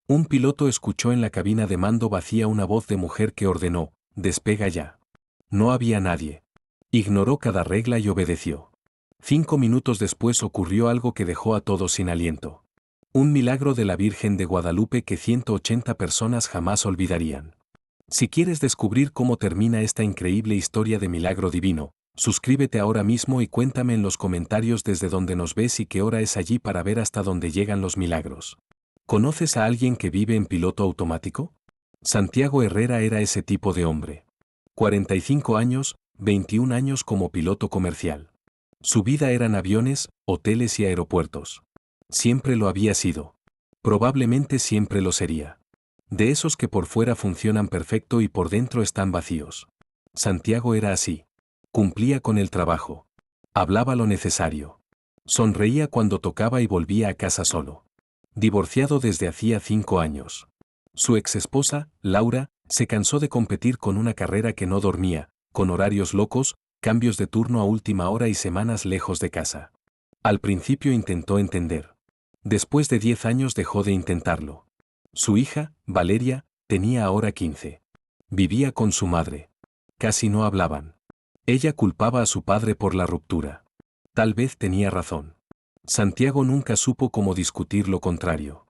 Un piloto escuchó en la cabina de mando vacía una voz de mujer que ordenó: «Despega ya». No había nadie. Ignoró cada regla y obedeció. 5 minutos después ocurrió algo que dejó a todos sin aliento. Un milagro de la Virgen de Guadalupe que 180 personas jamás olvidarían. Si quieres descubrir cómo termina esta increíble historia de milagro divino, suscríbete ahora mismo y cuéntame en los comentarios desde donde nos ves y qué hora es allí para ver hasta dónde llegan los milagros. ¿Conoces a alguien que vive en piloto automático? Santiago Herrera era ese tipo de hombre. 45 años, 21 años como piloto comercial. Su vida eran aviones, hoteles y aeropuertos. Siempre lo había sido. Probablemente siempre lo sería. De esos que por fuera funcionan perfecto y por dentro están vacíos. Santiago era así. Cumplía con el trabajo. Hablaba lo necesario. Sonreía cuando tocaba y volvía a casa solo. Divorciado desde hacía 5 años. Su exesposa, Laura, se cansó de competir con una carrera que no dormía, con horarios locos, cambios de turno a última hora y semanas lejos de casa. Al principio intentó entender. Después de 10 años dejó de intentarlo. Su hija, Valeria, tenía ahora 15. Vivía con su madre. Casi no hablaban. Ella culpaba a su padre por la ruptura. Tal vez tenía razón. Santiago nunca supo cómo discutir lo contrario.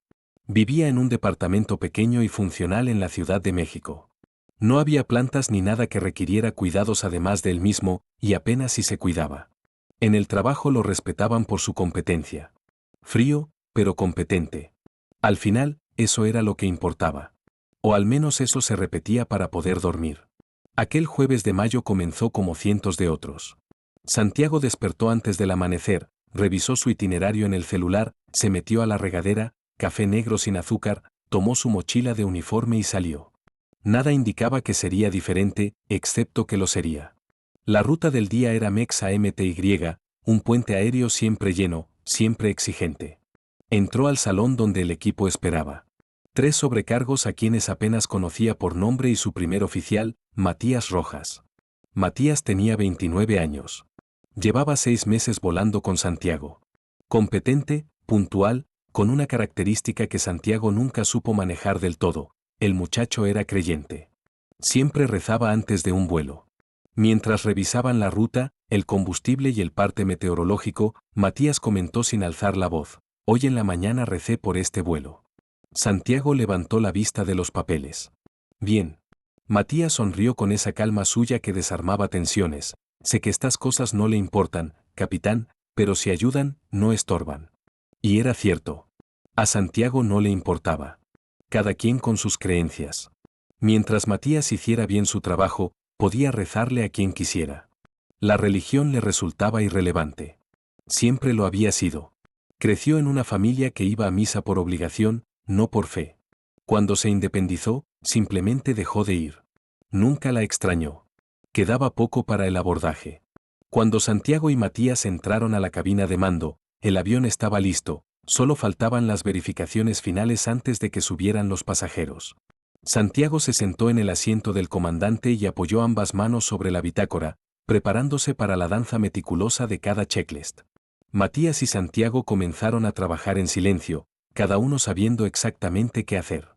Vivía en un departamento pequeño y funcional en la Ciudad de México. No había plantas ni nada que requiriera cuidados además de él mismo, y apenas si se cuidaba. En el trabajo lo respetaban por su competencia. Frío, pero competente. Al final, eso era lo que importaba. O al menos eso se repetía para poder dormir. Aquel jueves de mayo comenzó como cientos de otros. Santiago despertó antes del amanecer, revisó su itinerario en el celular, se metió a la regadera, café negro sin azúcar, tomó su mochila de uniforme y salió. Nada indicaba que sería diferente, excepto que lo sería. La ruta del día era Mexa MTY, un puente aéreo siempre lleno, siempre exigente. Entró al salón donde el equipo esperaba. 3 sobrecargos a quienes apenas conocía por nombre y su primer oficial, Matías Rojas. Matías tenía 29 años. Llevaba 6 meses volando con Santiago. Competente, puntual, con una característica que Santiago nunca supo manejar del todo: el muchacho era creyente. Siempre rezaba antes de un vuelo. Mientras revisaban la ruta, el combustible y el parte meteorológico, Matías comentó sin alzar la voz: «Hoy en la mañana recé por este vuelo». Santiago levantó la vista de los papeles. «Bien». Matías sonrió con esa calma suya que desarmaba tensiones. «Sé que estas cosas no le importan, capitán, pero si ayudan, no estorban». Y era cierto. A Santiago no le importaba. Cada quien con sus creencias. Mientras Matías hiciera bien su trabajo, podía rezarle a quien quisiera. La religión le resultaba irrelevante. Siempre lo había sido. Creció en una familia que iba a misa por obligación, no por fe. Cuando se independizó, simplemente dejó de ir. Nunca la extrañó. Quedaba poco para el abordaje. Cuando Santiago y Matías entraron a la cabina de mando, el avión estaba listo, solo faltaban las verificaciones finales antes de que subieran los pasajeros. Santiago se sentó en el asiento del comandante y apoyó ambas manos sobre la bitácora, preparándose para la danza meticulosa de cada checklist. Matías y Santiago comenzaron a trabajar en silencio, cada uno sabiendo exactamente qué hacer.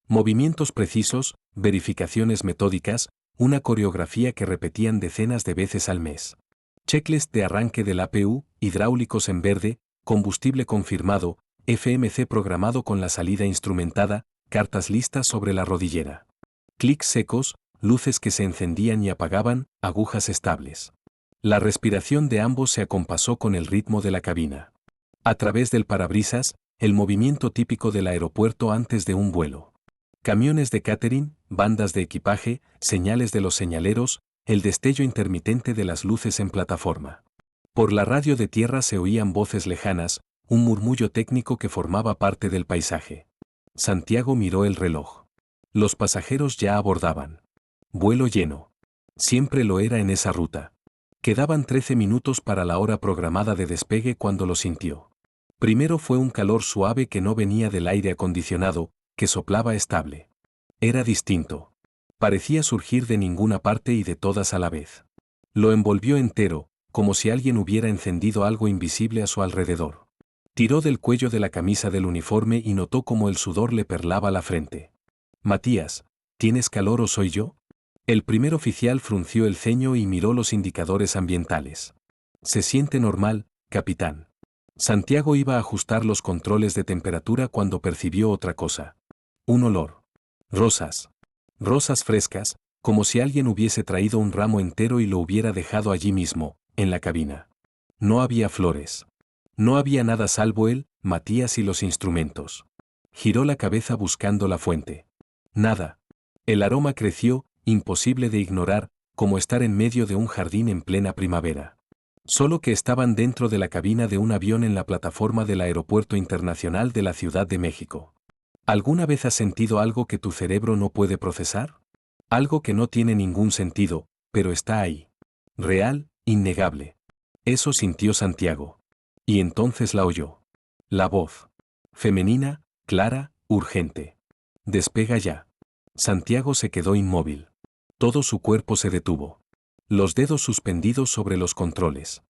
Movimientos precisos, verificaciones metódicas, una coreografía que repetían decenas de veces al mes. Checklist de arranque del APU, hidráulicos en verde, combustible confirmado, FMC programado con la salida instrumentada, cartas listas sobre la rodillera. Clics secos, luces que se encendían y apagaban, agujas estables. La respiración de ambos se acompasó con el ritmo de la cabina. A través del parabrisas, el movimiento típico del aeropuerto antes de un vuelo. Camiones de catering, bandas de equipaje, señales de los señaleros, el destello intermitente de las luces en plataforma. Por la radio de tierra se oían voces lejanas, un murmullo técnico que formaba parte del paisaje. Santiago miró el reloj. Los pasajeros ya abordaban. Vuelo lleno. Siempre lo era en esa ruta. Quedaban 13 minutos para la hora programada de despegue cuando lo sintió. Primero fue un calor suave que no venía del aire acondicionado, que soplaba estable. Era distinto. Parecía surgir de ninguna parte y de todas a la vez. Lo envolvió entero, como si alguien hubiera encendido algo invisible a su alrededor. Tiró del cuello de la camisa del uniforme y notó cómo el sudor le perlaba la frente. Matías, ¿tienes calor o soy yo? El primer oficial frunció el ceño y miró los indicadores ambientales. Se siente normal, capitán. Santiago iba a ajustar los controles de temperatura cuando percibió otra cosa. Un olor. Rosas. Rosas frescas, como si alguien hubiese traído un ramo entero y lo hubiera dejado allí mismo, en la cabina. No había flores. No había nada salvo él, Matías y los instrumentos. Giró la cabeza buscando la fuente. Nada. El aroma creció, imposible de ignorar, como estar en medio de un jardín en plena primavera. Solo que estaban dentro de la cabina de un avión en la plataforma del Aeropuerto Internacional de la Ciudad de México. ¿Alguna vez has sentido algo que tu cerebro no puede procesar? Algo que no tiene ningún sentido, pero está ahí. Real, innegable. Eso sintió Santiago. Y entonces la oyó. La voz. Femenina, clara, urgente. Despega ya. Santiago se quedó inmóvil. Todo su cuerpo se detuvo. Los dedos suspendidos sobre los controles.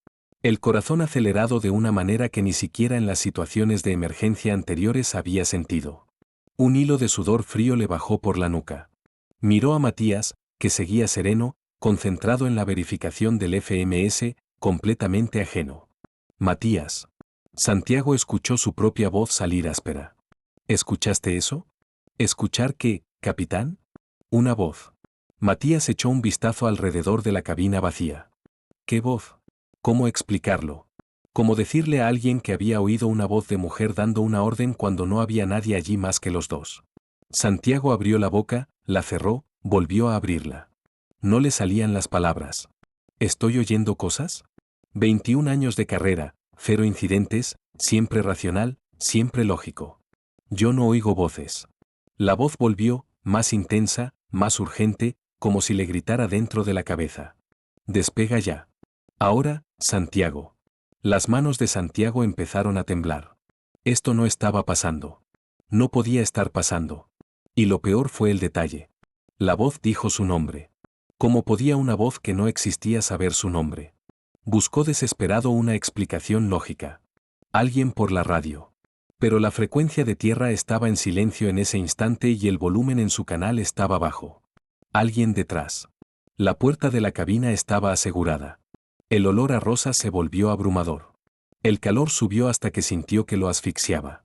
El corazón acelerado de una manera que ni siquiera en las situaciones de emergencia anteriores había sentido. Un hilo de sudor frío le bajó por la nuca. Miró a Matías, que seguía sereno, concentrado en la verificación del FMS, completamente ajeno. Matías. Santiago escuchó su propia voz salir áspera. ¿Escuchaste eso? ¿Escuchar qué, capitán? Una voz. Matías echó un vistazo alrededor de la cabina vacía. ¿Qué voz? ¿Cómo explicarlo? ¿Cómo decirle a alguien que había oído una voz de mujer dando una orden cuando no había nadie allí más que los dos? Santiago abrió la boca, la cerró, volvió a abrirla. No le salían las palabras. ¿Estoy oyendo cosas? 21 años de carrera, 0 incidentes, siempre racional, siempre lógico. Yo no oigo voces. La voz volvió, más intensa, más urgente, como si le gritara dentro de la cabeza. Despega ya. Ahora, Santiago. Las manos de Santiago empezaron a temblar. Esto no estaba pasando. No podía estar pasando. Y lo peor fue el detalle. La voz dijo su nombre. ¿Cómo podía una voz que no existía saber su nombre? Buscó desesperado una explicación lógica. Alguien por la radio. Pero la frecuencia de tierra estaba en silencio en ese instante y el volumen en su canal estaba bajo. Alguien detrás. La puerta de la cabina estaba asegurada. El olor a rosas se volvió abrumador. El calor subió hasta que sintió que lo asfixiaba.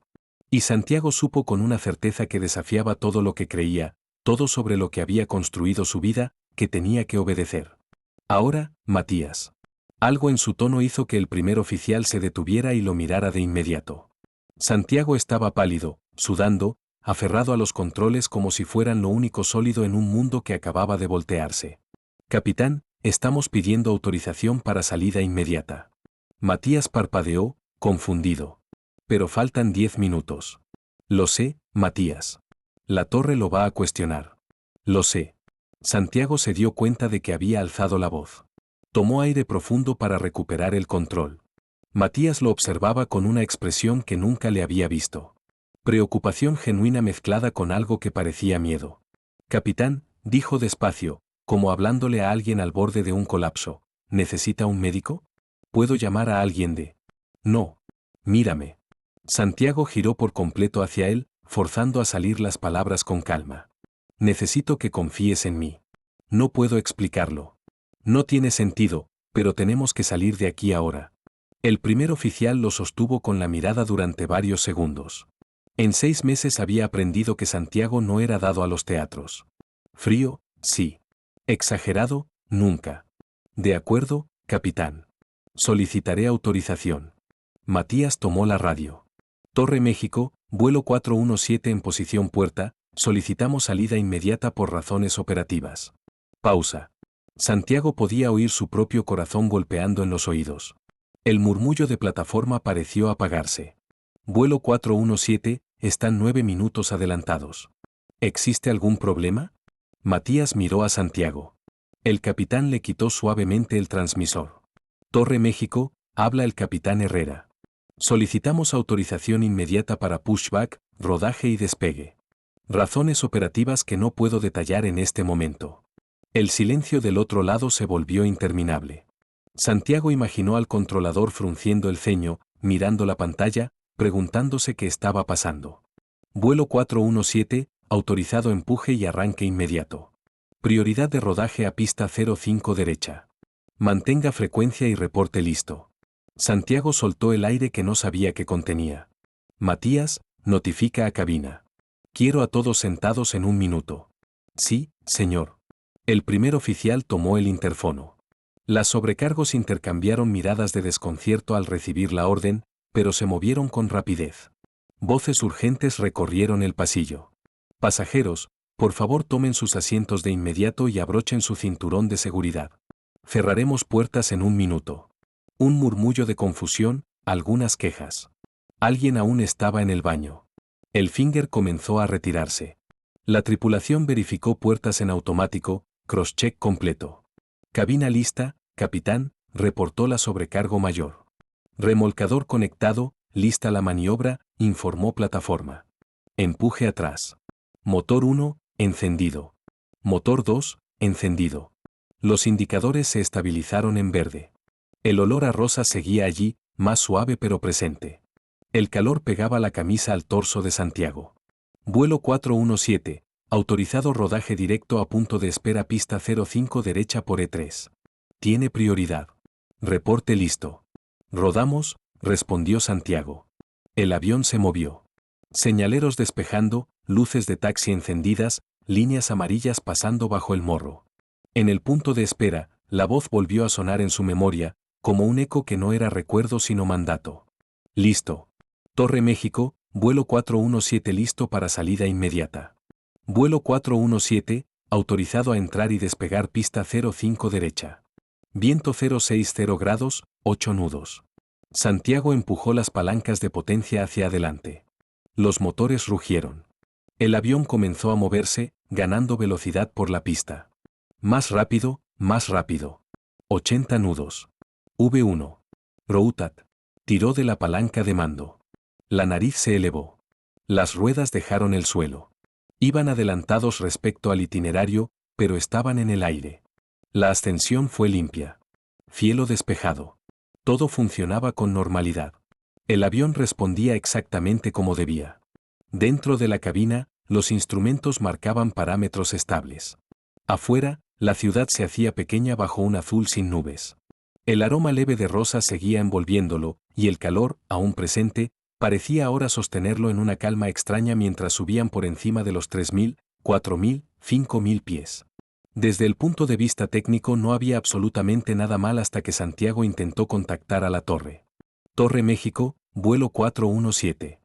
Y Santiago supo con una certeza que desafiaba todo lo que creía, todo sobre lo que había construido su vida, que tenía que obedecer. Ahora, Matías. Algo en su tono hizo que el primer oficial se detuviera y lo mirara de inmediato. Santiago estaba pálido, sudando, aferrado a los controles como si fueran lo único sólido en un mundo que acababa de voltearse. Capitán, estamos pidiendo autorización para salida inmediata. Matías parpadeó, confundido. Pero faltan 10 minutos. Lo sé, Matías. La torre lo va a cuestionar. Lo sé. Santiago se dio cuenta de que había alzado la voz. Tomó aire profundo para recuperar el control. Matías lo observaba con una expresión que nunca le había visto. Preocupación genuina mezclada con algo que parecía miedo. Capitán, dijo despacio, como hablándole a alguien al borde de un colapso, ¿necesita un médico? ¿Puedo llamar a alguien de...? No. Mírame. Santiago giró por completo hacia él, forzando a salir las palabras con calma. Necesito que confíes en mí. No puedo explicarlo. No tiene sentido, pero tenemos que salir de aquí ahora. El primer oficial lo sostuvo con la mirada durante varios segundos. En 6 meses había aprendido que Santiago no era dado a los teatros. Frío, sí. Exagerado, nunca. De acuerdo, capitán. Solicitaré autorización. Matías tomó la radio. Torre México, vuelo 417 en posición puerta, solicitamos salida inmediata por razones operativas. Pausa. Santiago podía oír su propio corazón golpeando en los oídos. El murmullo de plataforma pareció apagarse. Vuelo 417, están 9 minutos adelantados. ¿Existe algún problema? Matías miró a Santiago. El capitán le quitó suavemente el transmisor. Torre México, habla el capitán Herrera. Solicitamos autorización inmediata para pushback, rodaje y despegue. Razones operativas que no puedo detallar en este momento. El silencio del otro lado se volvió interminable. Santiago imaginó al controlador frunciendo el ceño, mirando la pantalla, preguntándose qué estaba pasando. Vuelo 417, autorizado empuje y arranque inmediato. Prioridad de rodaje a pista 05 derecha. Mantenga frecuencia y reporte listo. Santiago soltó el aire que no sabía que contenía. Matías, notifica a cabina. Quiero a todos sentados en un minuto. Sí, señor. El primer oficial tomó el interfono. Las sobrecargos intercambiaron miradas de desconcierto al recibir la orden, pero se movieron con rapidez. Voces urgentes recorrieron el pasillo. Pasajeros, por favor tomen sus asientos de inmediato y abrochen su cinturón de seguridad. Cerraremos puertas en un minuto. Un murmullo de confusión, algunas quejas. Alguien aún estaba en el baño. El Finger comenzó a retirarse. La tripulación verificó puertas en automático, crosscheck completo. Cabina lista, capitán, reportó la sobrecargo mayor. Remolcador conectado, lista la maniobra, informó plataforma. Empuje atrás. Motor 1, encendido. Motor 2, encendido. Los indicadores se estabilizaron en verde. El olor a rosa seguía allí, más suave pero presente. El calor pegaba la camisa al torso de Santiago. Vuelo 417, autorizado rodaje directo a punto de espera pista 05 derecha por E3. Tiene prioridad. Reporte listo. Rodamos, respondió Santiago. El avión se movió. Señaleros despejando, luces de taxi encendidas, líneas amarillas pasando bajo el morro. En el punto de espera, la voz volvió a sonar en su memoria, como un eco que no era recuerdo sino mandato. Listo. Torre México, vuelo 417 listo para salida inmediata. Vuelo 417, autorizado a entrar y despegar pista 05 derecha. Viento 060 grados, 8 nudos. Santiago empujó las palancas de potencia hacia adelante. Los motores rugieron. El avión comenzó a moverse, ganando velocidad por la pista. Más rápido, más rápido. 80 nudos. V1. Routat. Tiró de la palanca de mando. La nariz se elevó. Las ruedas dejaron el suelo. Iban adelantados respecto al itinerario, pero estaban en el aire. La ascensión fue limpia. Cielo despejado. Todo funcionaba con normalidad. El avión respondía exactamente como debía. Dentro de la cabina, los instrumentos marcaban parámetros estables. Afuera, la ciudad se hacía pequeña bajo un azul sin nubes. El aroma leve de rosa seguía envolviéndolo, y el calor, aún presente, parecía ahora sostenerlo en una calma extraña mientras subían por encima de los 3.000, 4.000, 5.000 pies. Desde el punto de vista técnico no había absolutamente nada mal hasta que Santiago intentó contactar a la torre. Torre México, vuelo 417.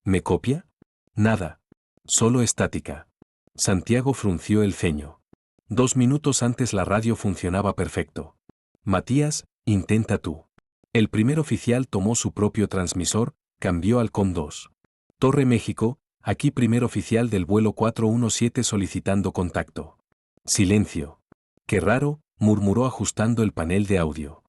¿Me copia? Nada. Solo estática. Santiago frunció el ceño. 2 minutos antes la radio funcionaba perfecto. Matías, intenta tú. El primer oficial tomó su propio transmisor, cambió al COM 2. Torre México, aquí primer oficial del vuelo 417 solicitando contacto. Silencio. Qué raro, murmuró ajustando el panel de audio.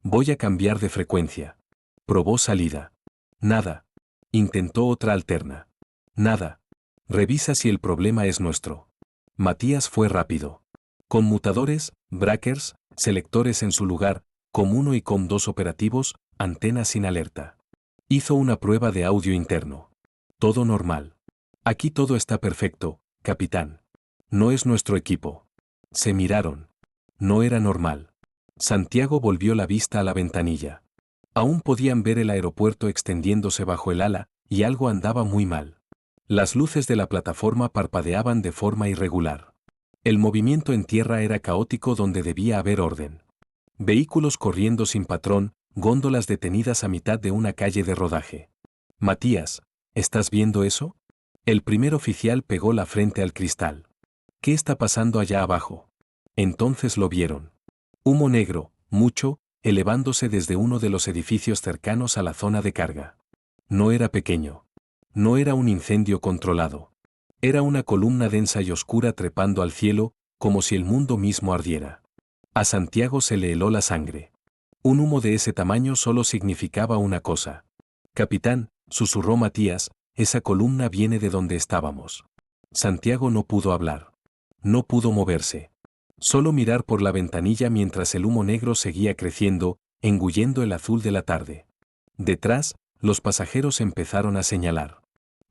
Voy a cambiar de frecuencia. Probó salida. Nada. Intentó otra alterna. Nada. Revisa si el problema es nuestro. Matías fue rápido. Conmutadores, breakers, selectores en su lugar, COM 1 y COM 2 operativos, antenas sin alerta. Hizo una prueba de audio interno. Todo normal. Aquí todo está perfecto, capitán. No es nuestro equipo. Se miraron. No era normal. Santiago volvió la vista a la ventanilla. Aún podían ver el aeropuerto extendiéndose bajo el ala, y algo andaba muy mal. Las luces de la plataforma parpadeaban de forma irregular. El movimiento en tierra era caótico donde debía haber orden. Vehículos corriendo sin patrón, góndolas detenidas a mitad de una calle de rodaje. Matías, ¿estás viendo eso? El primer oficial pegó la frente al cristal. ¿Qué está pasando allá abajo? Entonces lo vieron. Humo negro, mucho, elevándose desde uno de los edificios cercanos a la zona de carga. No era pequeño. No era un incendio controlado. Era una columna densa y oscura trepando al cielo, como si el mundo mismo ardiera. A Santiago se le heló la sangre. Un humo de ese tamaño solo significaba una cosa. Capitán, susurró Matías, esa columna viene de donde estábamos. Santiago no pudo hablar. No pudo moverse. Solo mirar por la ventanilla mientras el humo negro seguía creciendo, engullendo el azul de la tarde. Detrás, los pasajeros empezaron a señalar.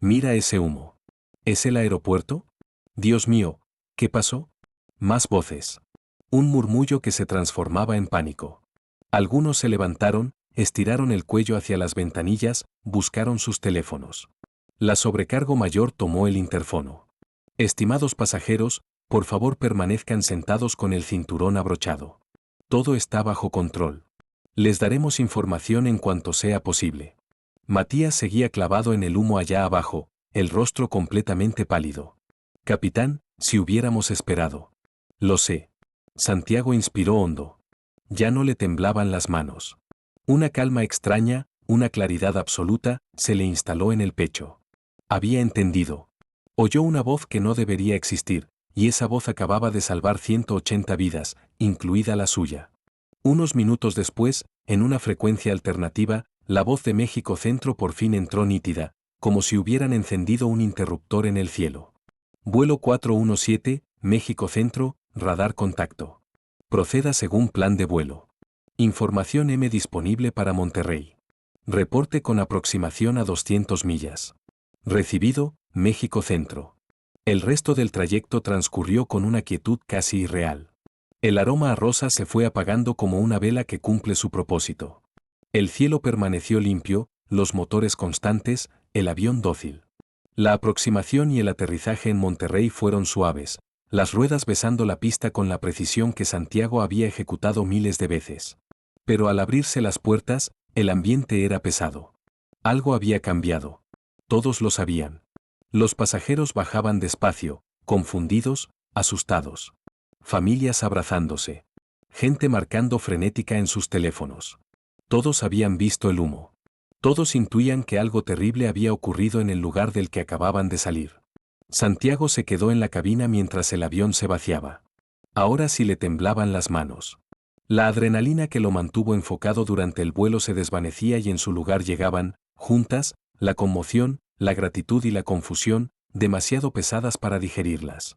«Mira ese humo. ¿Es el aeropuerto? Dios mío, ¿qué pasó?» Más voces. Un murmullo que se transformaba en pánico. Algunos se levantaron, estiraron el cuello hacia las ventanillas, buscaron sus teléfonos. La sobrecargo mayor tomó el interfono. «Estimados pasajeros, por favor permanezcan sentados con el cinturón abrochado. Todo está bajo control. Les daremos información en cuanto sea posible». Matías seguía clavado en el humo allá abajo, el rostro completamente pálido. «Capitán, si hubiéramos esperado». «Lo sé». Santiago inspiró hondo. Ya no le temblaban las manos. Una calma extraña, una claridad absoluta, se le instaló en el pecho. Había entendido. Oyó una voz que no debería existir, y esa voz acababa de salvar 180 vidas, incluida la suya. Unos minutos después, en una frecuencia alternativa, la voz de México Centro por fin entró nítida, como si hubieran encendido un interruptor en el cielo. Vuelo 417, México Centro, radar contacto. Proceda según plan de vuelo. Información M disponible para Monterrey. Reporte con aproximación a 200 millas. Recibido, México Centro. El resto del trayecto transcurrió con una quietud casi irreal. El aroma a rosa se fue apagando como una vela que cumple su propósito. El cielo permaneció limpio, los motores constantes, el avión dócil. La aproximación y el aterrizaje en Monterrey fueron suaves, las ruedas besando la pista con la precisión que Santiago había ejecutado miles de veces. Pero al abrirse las puertas, el ambiente era pesado. Algo había cambiado. Todos lo sabían. Los pasajeros bajaban despacio, confundidos, asustados. Familias abrazándose. Gente marcando frenética en sus teléfonos. Todos habían visto el humo. Todos intuían que algo terrible había ocurrido en el lugar del que acababan de salir. Santiago se quedó en la cabina mientras el avión se vaciaba. Ahora sí le temblaban las manos. La adrenalina que lo mantuvo enfocado durante el vuelo se desvanecía y en su lugar llegaban, juntas, la conmoción, la gratitud y la confusión, demasiado pesadas para digerirlas.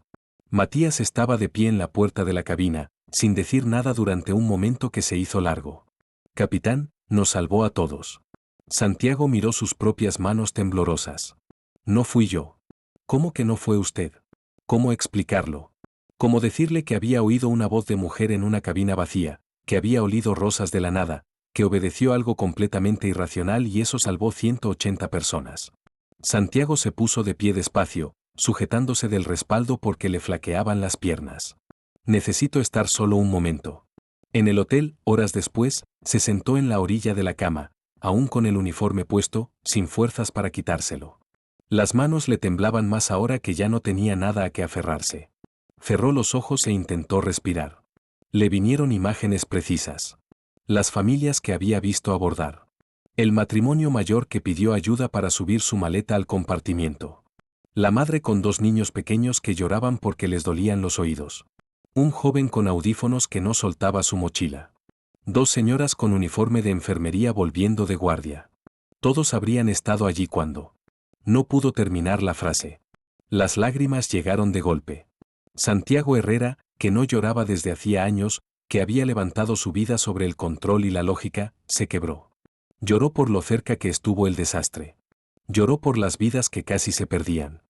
Matías estaba de pie en la puerta de la cabina, sin decir nada durante un momento que se hizo largo. «Capitán, nos salvó a todos». Santiago miró sus propias manos temblorosas. «No fui yo». «¿Cómo que no fue usted?» ¿Cómo explicarlo? ¿Cómo decirle que había oído una voz de mujer en una cabina vacía, que había olido rosas de la nada, que obedeció algo completamente irracional y eso salvó 180 personas? Santiago se puso de pie despacio, sujetándose del respaldo porque le flaqueaban las piernas. «Necesito estar solo un momento». En el hotel, horas después, se sentó en la orilla de la cama, aún con el uniforme puesto, sin fuerzas para quitárselo. Las manos le temblaban más ahora que ya no tenía nada a que aferrarse. Cerró los ojos e intentó respirar. Le vinieron imágenes precisas. Las familias que había visto abordar. El matrimonio mayor que pidió ayuda para subir su maleta al compartimiento. La madre con 2 niños pequeños que lloraban porque les dolían los oídos. Un joven con audífonos que no soltaba su mochila. 2 señoras con uniforme de enfermería volviendo de guardia. Todos habrían estado allí cuando. No pudo terminar la frase. Las lágrimas llegaron de golpe. Santiago Herrera, que no lloraba desde hacía años, que había levantado su vida sobre el control y la lógica, se quebró. Lloró por lo cerca que estuvo el desastre. Lloró por las vidas que casi se perdían.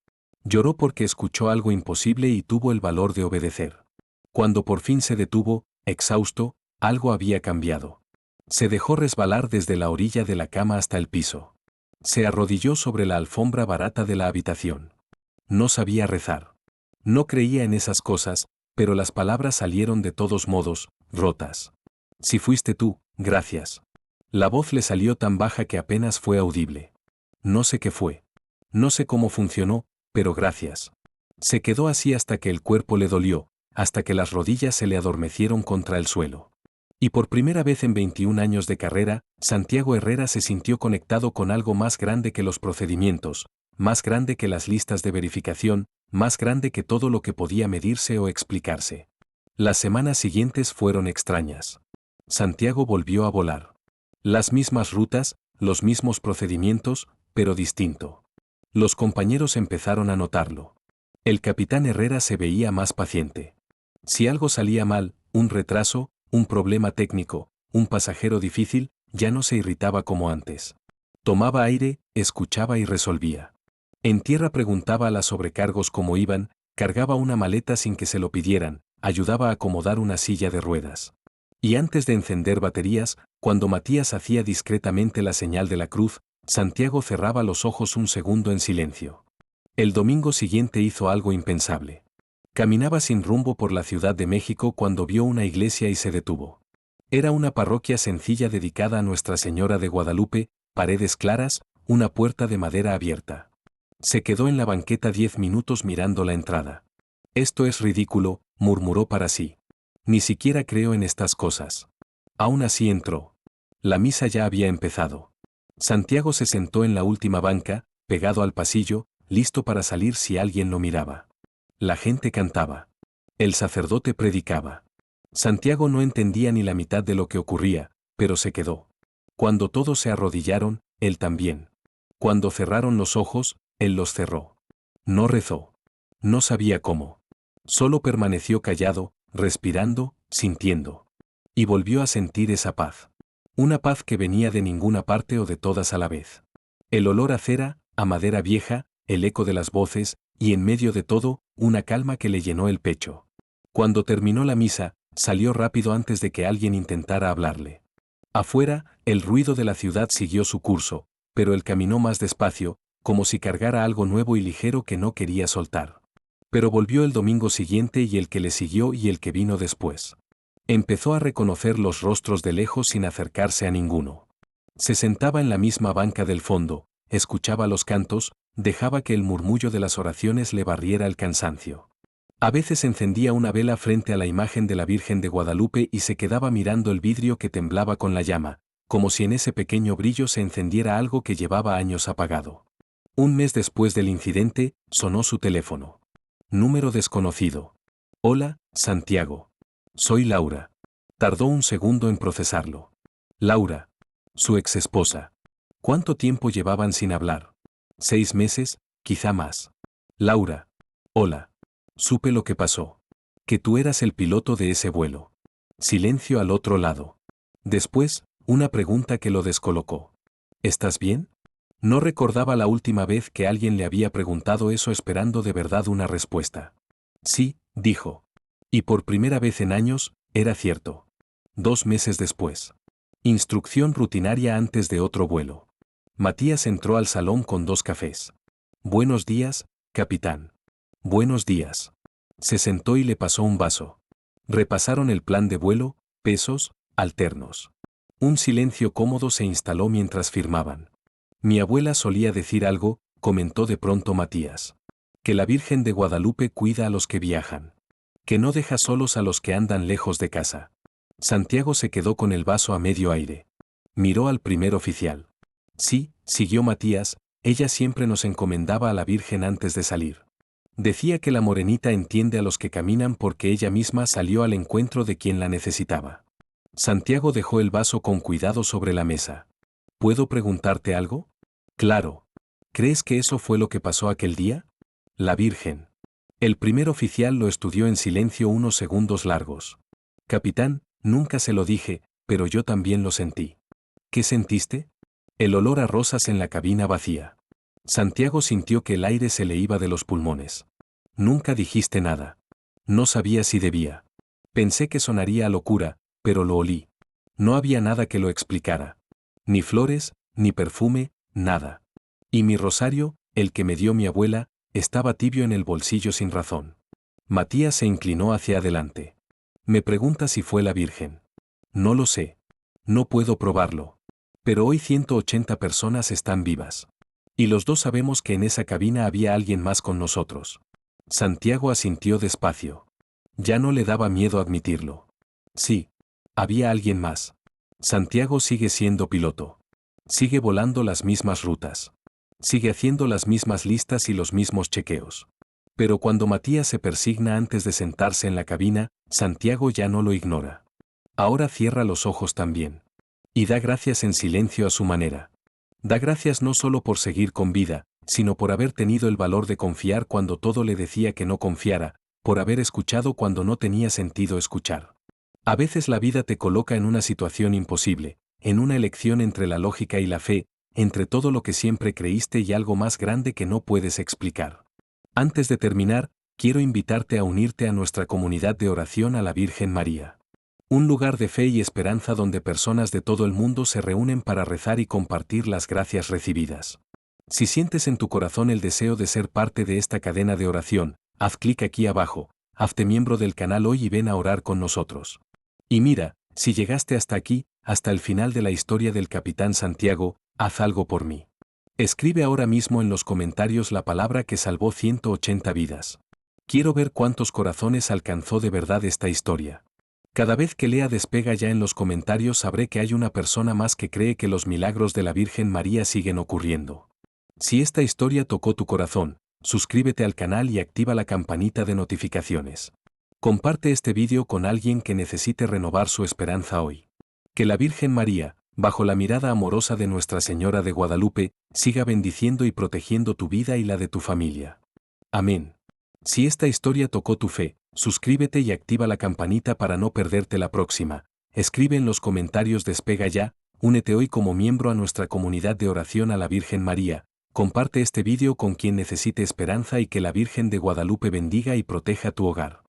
Lloró porque escuchó algo imposible y tuvo el valor de obedecer. Cuando por fin se detuvo, exhausto, algo había cambiado. Se dejó resbalar desde la orilla de la cama hasta el piso. Se arrodilló sobre la alfombra barata de la habitación. No sabía rezar. No creía en esas cosas, pero las palabras salieron de todos modos, rotas. «Si fuiste tú, gracias». La voz le salió tan baja que apenas fue audible. «No sé qué fue. No sé cómo funcionó, pero gracias». Se quedó así hasta que el cuerpo le dolió, hasta que las rodillas se le adormecieron contra el suelo. Y por primera vez en 21 años de carrera, Santiago Herrera se sintió conectado con algo más grande que los procedimientos, más grande que las listas de verificación, más grande que todo lo que podía medirse o explicarse. Las semanas siguientes fueron extrañas. Santiago volvió a volar. Las mismas rutas, los mismos procedimientos, pero distinto. Los compañeros empezaron a notarlo. El capitán Herrera se veía más paciente. Si algo salía mal, un retraso, un problema técnico, un pasajero difícil, ya no se irritaba como antes. Tomaba aire, escuchaba y resolvía. En tierra preguntaba a las sobrecargos cómo iban, cargaba una maleta sin que se lo pidieran, ayudaba a acomodar una silla de ruedas. Y antes de encender baterías, cuando Matías hacía discretamente la señal de la cruz, Santiago cerraba los ojos un segundo en silencio. El domingo siguiente hizo algo impensable. Caminaba sin rumbo por la Ciudad de México cuando vio una iglesia y se detuvo. Era una parroquia sencilla dedicada a Nuestra Señora de Guadalupe, paredes claras, una puerta de madera abierta. Se quedó en la banqueta 10 minutos mirando la entrada. Esto es ridículo, murmuró para sí. Ni siquiera creo en estas cosas. Aún así entró. La misa ya había empezado. Santiago se sentó en la última banca, pegado al pasillo, listo para salir si alguien lo miraba. La gente cantaba. El sacerdote predicaba. Santiago no entendía ni la mitad de lo que ocurría, pero se quedó. Cuando todos se arrodillaron, él también. Cuando cerraron los ojos, él los cerró. No rezó. No sabía cómo. Solo permaneció callado, respirando, sintiendo. Y volvió a sentir esa paz. Una paz que venía de ninguna parte o de todas a la vez. El olor a cera, a madera vieja, el eco de las voces, y en medio de todo, una calma que le llenó el pecho. Cuando terminó la misa, salió rápido antes de que alguien intentara hablarle. Afuera, el ruido de la ciudad siguió su curso, pero él caminó más despacio, como si cargara algo nuevo y ligero que no quería soltar. Pero volvió el domingo siguiente y el que le siguió y el que vino después. Empezó a reconocer los rostros de lejos sin acercarse a ninguno. Se sentaba en la misma banca del fondo, escuchaba los cantos, dejaba que el murmullo de las oraciones le barriera el cansancio. A veces encendía una vela frente a la imagen de la Virgen de Guadalupe y se quedaba mirando el vidrio que temblaba con la llama, como si en ese pequeño brillo se encendiera algo que llevaba años apagado. Un mes después del incidente, sonó su teléfono. Número desconocido. Hola, Santiago. Soy Laura. Tardó un segundo en procesarlo. Laura. Su exesposa. ¿Cuánto tiempo llevaban sin hablar? 6 meses, quizá más. Laura. Hola. Supe lo que pasó. Que tú eras el piloto de ese vuelo. Silencio al otro lado. Después, una pregunta que lo descolocó. ¿Estás bien? No recordaba la última vez que alguien le había preguntado eso esperando de verdad una respuesta. Sí, dijo. Y por primera vez en años, era cierto. 2 meses después. Instrucción rutinaria antes de otro vuelo. Matías entró al salón con 2 cafés. Buenos días, capitán. Buenos días. Se sentó y le pasó un vaso. Repasaron el plan de vuelo, pesos, alternos. Un silencio cómodo se instaló mientras firmaban. Mi abuela solía decir algo, comentó de pronto Matías. Que la Virgen de Guadalupe cuida a los que viajan. Que no deja solos a los que andan lejos de casa. Santiago se quedó con el vaso a medio aire. Miró al primer oficial. Sí, siguió Matías, ella siempre nos encomendaba a la Virgen antes de salir. Decía que la morenita entiende a los que caminan porque ella misma salió al encuentro de quien la necesitaba. Santiago dejó el vaso con cuidado sobre la mesa. ¿Puedo preguntarte algo? Claro. ¿Crees que eso fue lo que pasó aquel día? La Virgen. El primer oficial lo estudió en silencio unos segundos largos. Capitán, nunca se lo dije, pero yo también lo sentí. ¿Qué sentiste? El olor a rosas en la cabina vacía. Santiago sintió que el aire se le iba de los pulmones. Nunca dijiste nada. No sabía si debía. Pensé que sonaría a locura, pero lo olí. No había nada que lo explicara. Ni flores, ni perfume, nada. Y mi rosario, el que me dio mi abuela, estaba tibio en el bolsillo sin razón. Matías se inclinó hacia adelante. Me pregunta si fue la Virgen. No lo sé. No puedo probarlo. Pero hoy 180 personas están vivas. Y los dos sabemos que en esa cabina había alguien más con nosotros. Santiago asintió despacio. Ya no le daba miedo admitirlo. Sí. Había alguien más. Santiago sigue siendo piloto. Sigue volando las mismas rutas. Sigue haciendo las mismas listas y los mismos chequeos. Pero cuando Matías se persigna antes de sentarse en la cabina, Santiago ya no lo ignora. Ahora cierra los ojos también. Y da gracias en silencio a su manera. Da gracias no solo por seguir con vida, sino por haber tenido el valor de confiar cuando todo le decía que no confiara, por haber escuchado cuando no tenía sentido escuchar. A veces la vida te coloca en una situación imposible, en una elección entre la lógica y la fe, entre todo lo que siempre creíste y algo más grande que no puedes explicar. Antes de terminar, quiero invitarte a unirte a nuestra comunidad de oración a la Virgen María. Un lugar de fe y esperanza donde personas de todo el mundo se reúnen para rezar y compartir las gracias recibidas. Si sientes en tu corazón el deseo de ser parte de esta cadena de oración, haz clic aquí abajo, hazte miembro del canal hoy y ven a orar con nosotros. Y mira, si llegaste hasta aquí, hasta el final de la historia del Capitán Santiago, haz algo por mí. Escribe ahora mismo en los comentarios la palabra que salvó 180 vidas. Quiero ver cuántos corazones alcanzó de verdad esta historia. Cada vez que lea Despega Ya en los comentarios sabré que hay una persona más que cree que los milagros de la Virgen María siguen ocurriendo. Si esta historia tocó tu corazón, suscríbete al canal y activa la campanita de notificaciones. Comparte este vídeo con alguien que necesite renovar su esperanza hoy. Que la Virgen María, bajo la mirada amorosa de Nuestra Señora de Guadalupe, siga bendiciendo y protegiendo tu vida y la de tu familia. Amén. Si esta historia tocó tu fe, suscríbete y activa la campanita para no perderte la próxima. Escribe en los comentarios Despega Ya, únete hoy como miembro a nuestra comunidad de oración a la Virgen María. Comparte este vídeo con quien necesite esperanza y que la Virgen de Guadalupe bendiga y proteja tu hogar.